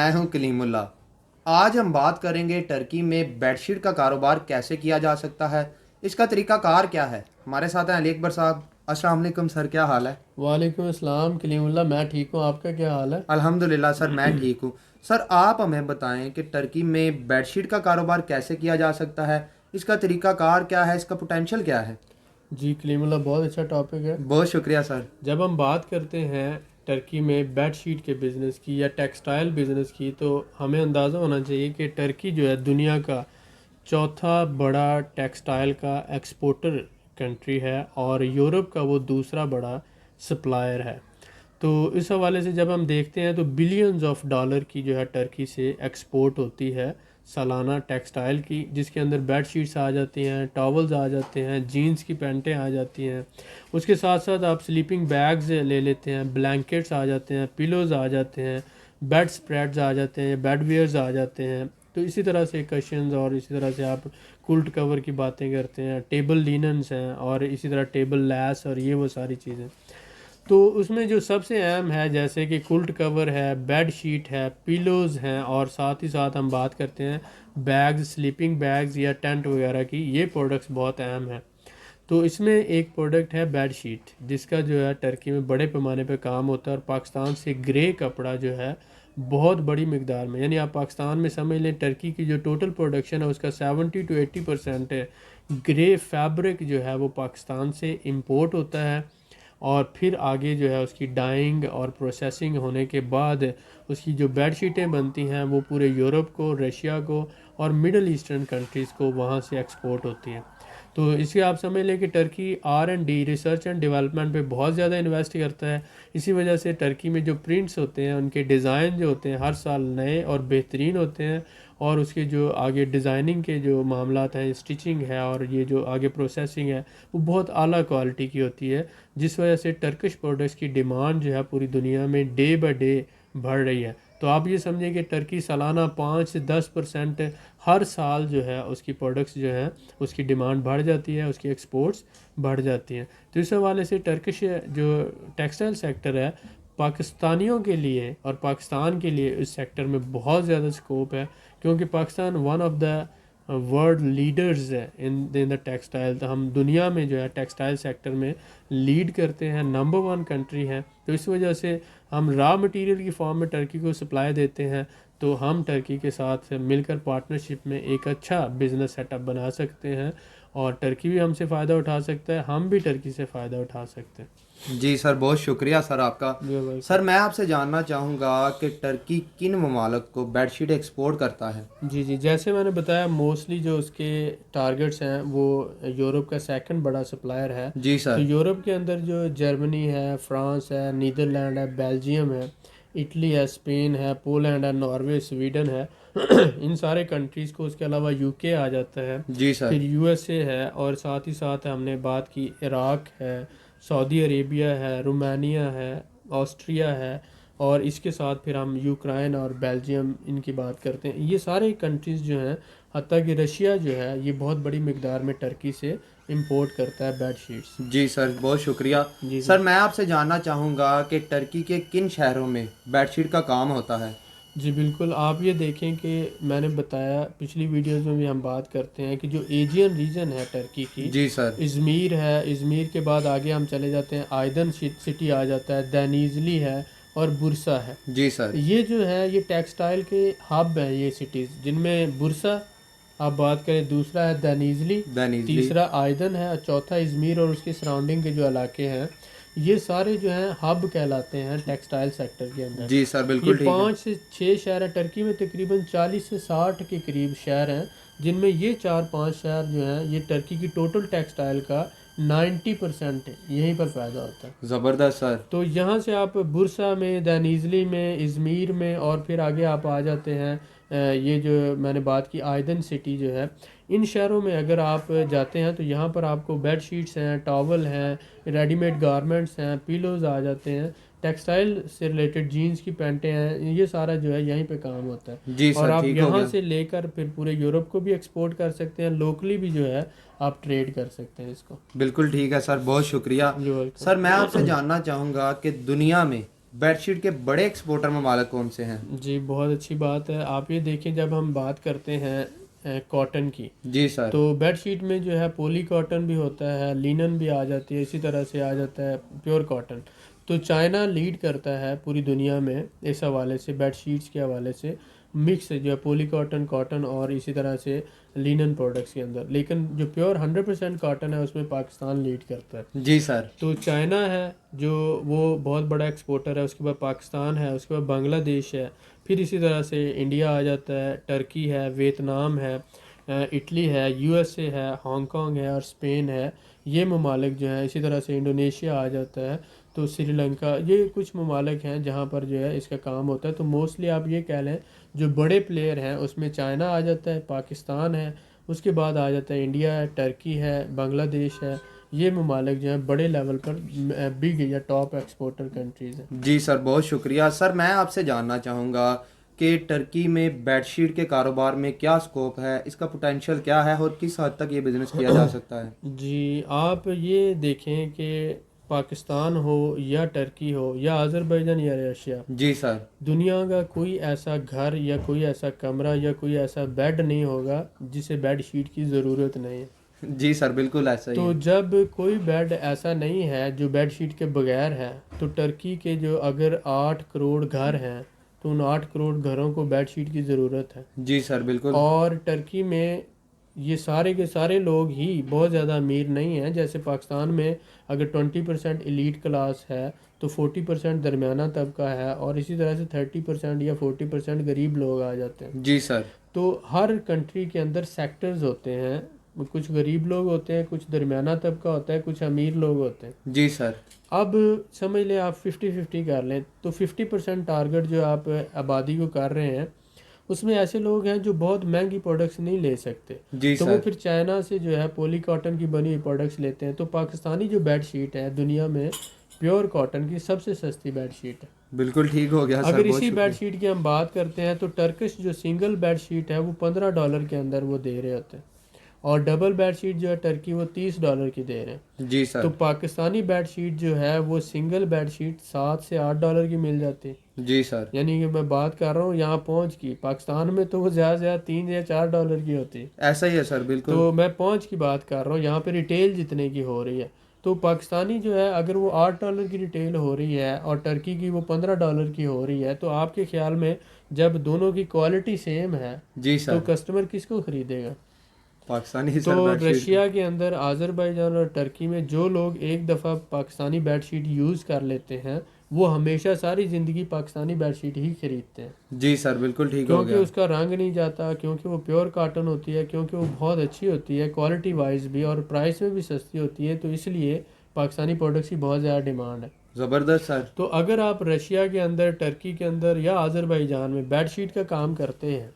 मैं हूं कलीमुल्ला। आज हम बात करेंगे टर्की में बेडशीट का कारोबार कैसे किया जा सकता है, इसका तरीकाकार क्या है। हमारे साथ हैं अली अकबर साहब। अस्सलाम वालेकुम सर, क्या हाल है? वालेकुम अस्सलाम कलीमुल्ला। मैं ठीक हूँ, आपका क्या हाल है? अल्हम्दुलिल्लाह सर, मैं ठीक हूँ। सर आप हमें बताएं कि टर्की में बेडशीट का कारोबार कैसे किया जा सकता है, इसका तरीकाकार क्या है, इसका पोटेंशियल क्या है। जी कलीमुल्ला, बहुत अच्छा टॉपिक है। बहुत शुक्रिया सर। जब हम बात करते हैं टर्की में बेड शीट के बिज़नेस की या टेक्सटाइल बिज़नेस की, तो हमें अंदाज़ा होना चाहिए कि टर्की जो है दुनिया का चौथा बड़ा टेक्सटाइल का एक्सपोर्टर कंट्री है और यूरोप का वो दूसरा बड़ा सप्लायर है। तो इस हवाले से जब हम देखते हैं तो बिलियंस ऑफ डॉलर की जो है टर्की से एक्सपोर्ट होती है सालाना टेक्सटाइल की, जिसके अंदर बेड शीट्स आ जाती हैं, टॉवल्स आ जाते हैं, जीन्स की पैंटें आ जाती हैं। उसके साथ साथ आप स्लीपिंग बैग्स ले लेते हैं, ब्लैंकेट्स आ जाते हैं, पिलोज़ आ जाते हैं, बेड स्प्रेड्स आ जाते हैं, बेड वेयर्स आ जाते हैं। तो इसी तरह से कशंस और इसी तरह से आप कुल्ट कवर की बातें करते हैं, टेबल लिनन्स हैं और इसी तरह टेबल लैस और ये वो सारी चीज़ें। तो उसमें जो सबसे अहम है जैसे कि कुल्ट कवर है, बेड शीट है, पिलोज़ हैं और साथ ही साथ हम बात करते हैं बैग्स, स्लीपिंग बैग्स या टेंट वगैरह की, ये प्रोडक्ट्स बहुत अहम हैं। तो इसमें एक प्रोडक्ट है बेड शीट, जिसका जो है टर्की में बड़े पैमाने पे काम होता है और पाकिस्तान से ग्रे कपड़ा जो है बहुत बड़ी मकदार में, यानी आप पाकिस्तान में समझ लें टर्की की जो टोटल प्रोडक्शन है उसका 70 to 80% है ग्रे फैब्रिक जो है वो पाकिस्तान से इंपोर्ट होता है। और फिर आगे जो है उसकी डाइंग और प्रोसेसिंग होने के बाद उसकी जो बेड शीटें बनती हैं वो पूरे यूरोप को, रशिया को और मिडल ईस्टर्न कंट्रीज़ को वहाँ से एक्सपोर्ट होती हैं। तो इसके आप समझ लें कि Turkey R&D, research and development पे बहुत ज़्यादा इन्वेस्ट करता है। इसी वजह से टर्की में जो प्रिंट्स होते हैं उनके डिज़ाइन जो होते हैं हर साल नए और बेहतरीन होते हैं। और उसके जो आगे डिज़ाइनिंग के जो मामलात हैं, स्टिचिंग है और ये जो आगे प्रोसेसिंग है वो बहुत आला क्वालिटी की होती है, जिस वजह से टर्किश प्रोडक्ट्स की डिमांड जो है पूरी दुनिया में डे बाय डे बढ़ रही है। तो आप ये समझिए कि टर्की सालाना 5 से 10% हर साल जो है उसकी प्रोडक्ट्स जो हैं उसकी डिमांड बढ़ जाती है, उसकी एक्सपोर्ट्स बढ़ जाती हैं। तो इस हवाले से टर्किश जो टेक्सटाइल सेक्टर है पाकिस्तानियों के लिए और पाकिस्तान के लिए इस सेक्टर में बहुत ज़्यादा स्कोप है, क्योंकि Pakistan one of the world leaders है इन द टेक्सटाइल। तो हम दुनिया में जो है टेक्सटाइल सेक्टर में लीड करते हैं, नंबर 1 कंट्री है। तो इस वजह से हम रॉ मटेरियल की फॉर्म में टर्की को सप्लाई देते हैं। तो हम टर्की के साथ मिलकर पार्टनरशिप में एक अच्छा बिजनेस सेटअप बना सकते हैं और टर्की भी हमसे फ़ायदा उठा सकता है, हम भी टर्की से फ़ायदा उठा सकते हैं। जी सर, बहुत शुक्रिया सर आपका। जी वेलकम। सर मैं आपसे जानना चाहूँगा कि टर्की किन ममालिक को बेडशीट एक्सपोर्ट करता है। जी जी, जैसे मैंने बताया मोस्टली जो उसके टारगेट्स हैं वो यूरोप का सेकंड बड़ा सप्लायर है। जी तो सर। यूरोप के अंदर जो जर्मनी है, फ्रांस है, नीदरलैंड है, बेल्जियम है, इटली है, स्पेन है, पोलैंड है, नॉर्वे, स्वीडन है। इन सारे कंट्रीज़ को, उसके अलावा यूके आ जाता है, जी सर। फिर यूएसए है और साथ ही साथ हमने बात की इराक है, सऊदी अरेबिया है, रोमानिया है, ऑस्ट्रिया है और इसके साथ फिर हम यूक्रेन और बेल्जियम इनकी बात करते हैं। ये सारे कंट्रीज़ जो हैं, हत्ता कि रशिया जो है ये बहुत बड़ी मकदार में टर्की से इंपोर्ट करता है बेड शीट्स। जी सर, बहुत शुक्रिया। जी जी। सर मैं आपसे जानना चाहूँगा कि टर्की के किन शहरों में बेडशीट का काम होता है। जी बिल्कुल, आप ये देखें कि मैंने बताया पिछली वीडियोस में भी हम बात करते हैं कि जो एजियन रीजन है टर्की की, जी सर। इज़मीर है, इज़मीर के बाद आगे हम चले जाते हैं, आयदन सिटी आ जाता है, दैनीज़ली है और बुरसा है। जी सर। ये जो है ये टेक्सटाइल के हब हैं ये सिटीज़, जिनमें बुरसा आप बात करें, दूसरा है दनीजली, बेनिजली। तीसरा आयदन है और चौथा इज़मीर और उसके सराउंडिंग के जो इलाके हैं ये सारे जो हैं हब कहलाते हैं टेक्सटाइल सेक्टर के अंदर। जी सर, ये बिल्कुल ठीक है। 5 से 6 शहर हैं टर्की में, तकरीबन 40 से 60 के करीब शहर हैं, जिनमें ये 4-5 शहर जो हैं ये टर्की की टोटल टेक्सटाइल का 90% यहीं पर पैदा होता है। ज़बरदस्त सर। तो यहाँ से आप बुरसा में, दैनीज़ली में, इज़मीर में और फिर आगे आप आ जाते हैं ये जो मैंने बात की आयदन सिटी जो है, इन शहरों में अगर आप जाते हैं तो यहाँ पर आपको बेड शीट्स हैं, टॉवल हैं, रेडीमेड गारमेंट्स हैं, पिलोज़ आ जाते हैं, टेक्सटाइल से रिलेटेड जीन्स की पैंटें हैं, ये सारा जो है यहीं पे काम होता है। जी और सर, आप ठीक हो यहाँ गया। से लेकर फिर पूरे यूरोप को भी एक्सपोर्ट कर सकते हैं, लोकली भी जो है आप ट्रेड कर सकते हैं इसको। बिल्कुल ठीक है सर, बहुत शुक्रिया। जो सर मैं आपसे वेलकम। जानना चाहूँगा कि दुनिया में बेडशीट के बड़े एक्सपोर्टर ममालिक कौन से हैं? जी, बहुत अच्छी बात है। आप ये देखें, जब हम बात करते हैं कॉटन की, जी सर। तो बेडशीट में जो है पॉली कॉटन भी होता है, लिनन भी आ जाती है, इसी तरह से आ जाता है प्योर कॉटन। तो चाइना लीड करता है पूरी दुनिया में इस हवाले से, बेडशीट्स के हवाले से। मिक्स जो है पॉली कॉटन, कॉटन और इसी तरह से लिनन प्रोडक्ट्स के अंदर। लेकिन जो प्योर 100% कॉटन है उसमें पाकिस्तान लीड करता है। जी सर। तो चाइना है जो वो बहुत बड़ा एक्सपोर्टर है, उसके बाद पाकिस्तान है, उसके बाद बांग्लादेश है, फिर इसी तरह से इंडिया आ जाता है, टर्की है, वियतनाम है, इटली है, यूएसए है, हांगकांग है और स्पेन है। ये ममालिक जो हैं, इसी तरह से इंडोनेशिया आ जाता है, तो श्रीलंका, ये कुछ ममालिक हैं जहाँ पर जो है इसका काम होता है। तो मोस्टली आप ये कह लें जो बड़े प्लेयर हैं उसमें चाइना आ जाता है, पाकिस्तान है, उसके बाद आ जाता है इंडिया है, टर्की है, बांग्लादेश है। ये ममालिक जो हैं बड़े लेवल पर बिग या टॉप एक्सपोर्टर कंट्रीज़ हैं। जी सर, बहुत शुक्रिया सर। मैं आपसे जानना चाहूँगा कि टर्की में बेडशीट के कारोबार में क्या स्कोप है, इसका पोटेंशियल क्या है और किस हद तक ये बिज़नेस किया जा सकता है? जी, आप ये देखें कि पाकिस्तान हो या टर्की हो या अज़रबैजान या रशिया, जी सर। दुनिया का कोई ऐसा घर या कोई ऐसा कमरा या कोई ऐसा बेड नहीं होगा जिसे बेड शीट की ज़रूरत नहीं है। जी सर, बिल्कुल ऐसा ही तो है। जब कोई बेड ऐसा नहीं है जो बेड शीट के बगैर है, तो टर्की के जो अगर 8 करोड़ घर हैं, तो उन 8 करोड़ घरों को बेड शीट की ज़रूरत है। जी सर, बिल्कुल। और टर्की में ये सारे के सारे लोग ही बहुत ज़्यादा अमीर नहीं हैं। जैसे पाकिस्तान में अगर 20% एलीट क्लास है, तो 40% दरमियाना तबका है, और इसी तरह से 30% या 40% गरीब लोग आ जाते हैं। जी सर। तो हर कंट्री के अंदर सेक्टर्स होते हैं, कुछ गरीब लोग होते हैं, कुछ दरमियाना तबका होता है, कुछ अमीर लोग होते हैं। जी सर। अब समझ लें आप 50-50 कर लें, तो 50% टारगेट जो आप आबादी को कर रहे हैं, उसमें ऐसे लोग हैं जो बहुत महंगी प्रोडक्ट्स नहीं ले सकते। जी तो वो सर। फिर चाइना से जो है पॉली कॉटन की बनी हुई प्रोडक्ट्स लेते हैं। तो पाकिस्तानी जो बेड शीट है दुनिया में प्योर कॉटन की सबसे सस्ती बेड शीट है। बिल्कुल ठीक हो गया सर, अगर बहुत इसी बेड शुक्रिया। शीट की हम बात करते हैं, तो टर्किश जो सिंगल बेड शीट है वो $15 के अंदर वो दे रहे होते हैं, और डबल बेड शीट जो है टर्की वो $30 की दे रहे हैं। जी तो सर। पाकिस्तानी बेड शीट जो है वो सिंगल बेड शीट $7 से $8 की मिल जाती है। जी सर। यानी कि मैं बात कर रहा हूँ यहाँ पहुँच की, पाकिस्तान में तो वो ज़्यादा से ज़्यादा $3 या $4 की होती है। ऐसा ही है सर, बिल्कुल। तो मैं पहुँच की बात कर रहा हूँ, यहाँ पे रिटेल जितने की हो रही है। तो पाकिस्तानी जो है अगर वो $8 की रिटेल हो रही है और टर्की की वो $15 की हो रही है, तो आपके ख्याल में जब दोनों की क्वालिटी सेम है, जी तो सर। कस्टमर किसको ख़रीदेगा? पाकिस्तानी तो सर बेडशीट को। रशिया के अंदर, आज़रबाईजान और टर्की में जो लोग एक दफ़ा पाकिस्तानी बेडशीट यूज़ कर लेते हैं, वो हमेशा सारी ज़िंदगी पाकिस्तानी बेडशीट ही खरीदते हैं। जी सर, बिल्कुल ठीक हो क्योंकि गया। उसका रंग नहीं जाता, क्योंकि वो प्योर कॉटन होती है, क्योंकि वो बहुत अच्छी होती है क्वालिटी वाइज भी, और प्राइस में भी सस्ती होती है। तो इसलिए पाकिस्तानी प्रोडक्ट्स की बहुत ज़्यादा डिमांड है। ज़बरदस्त सर। तो अगर आप रशिया के अंदर, टर्की के अंदर या आज़रबाईजान में बेडशीट का काम करते हैं,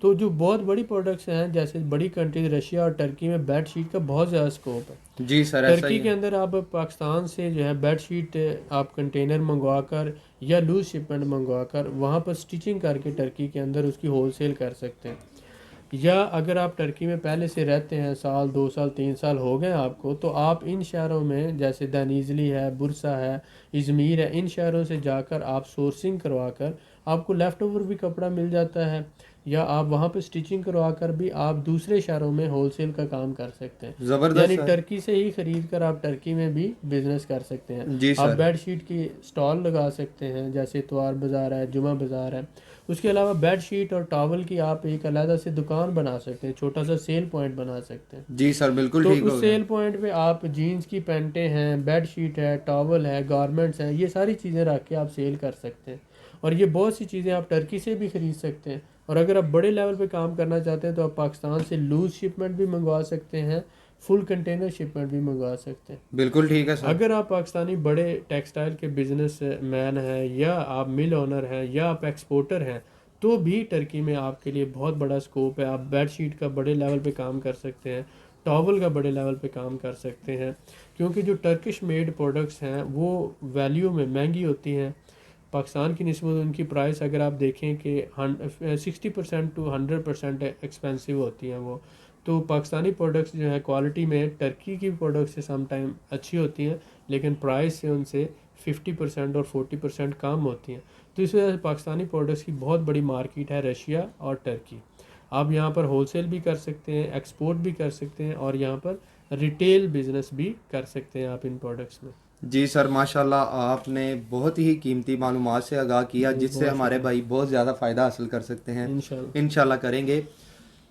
तो जो बहुत बड़ी प्रोडक्ट्स हैं, जैसे बड़ी कंट्रीज रशिया और टर्की में बेडशीट का बहुत ज़्यादा स्कोप है। जी सर, ऐसा ही टर्की के है। अंदर आप पाकिस्तान से जो है बेडशीट आप कंटेनर मंगवा कर या लूज शिपमेंट मंगवा कर वहाँ पर स्टिचिंग करके टर्की के अंदर उसकी होलसेल कर सकते हैं। या अगर आप टर्की में पहले से रहते हैं, साल 2 साल 3 साल हो गए आपको, तो आप इन शहरों में जैसे दनीजली है, बुरसा है, इज़मीर है, इन शहरों से जाकर आप सोर्सिंग करवा कर आपको लेफ़्ट ओवर भी कपड़ा मिल जाता है, या आप वहाँ पे स्टिचिंग करवा कर भी आप दूसरे शहरों में होलसेल का काम कर सकते हैं। ज़बरदस्त यानी सर। टर्की से ही ख़रीद कर आप टर्की में भी बिज़नेस कर सकते हैं। जी आप सर। बेड शीट की स्टॉल लगा सकते हैं, जैसे इतवार बाज़ार है, जुमा बाज़ार है। उसके अलावा बेड शीट और टॉवल की आप एक अलग से दुकान बना सकते हैं, छोटा सा सेल पॉइंट बना सकते हैं। जी सर, बिल्कुल तो ठीक हो उस गया। सेल पॉइंट पे आप जीन्स की पैंटें हैं, बेड शीट है, टॉवल है, गारमेंट्स हैं, ये सारी चीज़ें रख के आप सेल कर सकते हैं। और ये बहुत सी चीज़ें आप टर्की से भी ख़रीद सकते हैं। और अगर आप बड़े लेवल पे काम करना चाहते हैं, तो आप पाकिस्तान से लूज़ शिपमेंट भी मंगवा सकते हैं, फुल कंटेनर शिपमेंट भी मंगवा सकते हैं। बिल्कुल ठीक है सर। अगर आप पाकिस्तानी बड़े टेक्सटाइल के बिजनेस मैन हैं, या आप मिल ओनर हैं, या आप एक्सपोर्टर हैं, तो भी टर्की में आपके लिए बहुत बड़ा स्कोप है। आप बेड शीट का बड़े लेवल पे काम कर सकते हैं, टॉवल का बड़े लेवल पे काम कर सकते हैं, क्योंकि जो टर्किश मेड प्रोडक्ट्स हैं वो वैल्यू में महंगी होती हैं। पाकिस्तान की निस्बत उनकी प्राइस अगर आप देखें कि 60% टू 100% एक्सपेंसिव होती हैं वो। तो पाकिस्तानी प्रोडक्ट्स जो है क्वालिटी में टर्की की प्रोडक्ट्स से सम टाइम अच्छी होती हैं, लेकिन प्राइस से उनसे 50% और 40% कम होती हैं। तो इस वजह से पाकिस्तानी प्रोडक्ट्स की बहुत बड़ी मार्केट है रशिया और टर्की। आप यहाँ पर होलसेल भी कर सकते हैं, एक्सपोर्ट भी कर सकते हैं, और यहाँ पर रिटेल बिजनेस भी कर सकते हैं आप इन प्रोडक्ट्स में। जी सर, माशाल्लाह आपने बहुत ही कीमती मालूमात से आगाह किया, जी जिससे बहुत हमारे शुक्रिया। भाई बहुत ज़्यादा फ़ायदा हासिल कर सकते हैं। इंशाल्लाह। इंशाल्लाह करेंगे।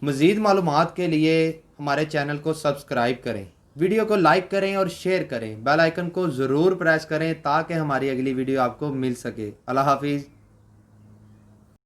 मज़ीद मालूमात के लिए हमारे चैनल को सब्सक्राइब करें, वीडियो को लाइक करें और शेयर करें, बेल आइकन को ज़रूर प्रेस करें ताकि हमारी अगली वीडियो आपको मिल सके। अल्लाह हाफिज़।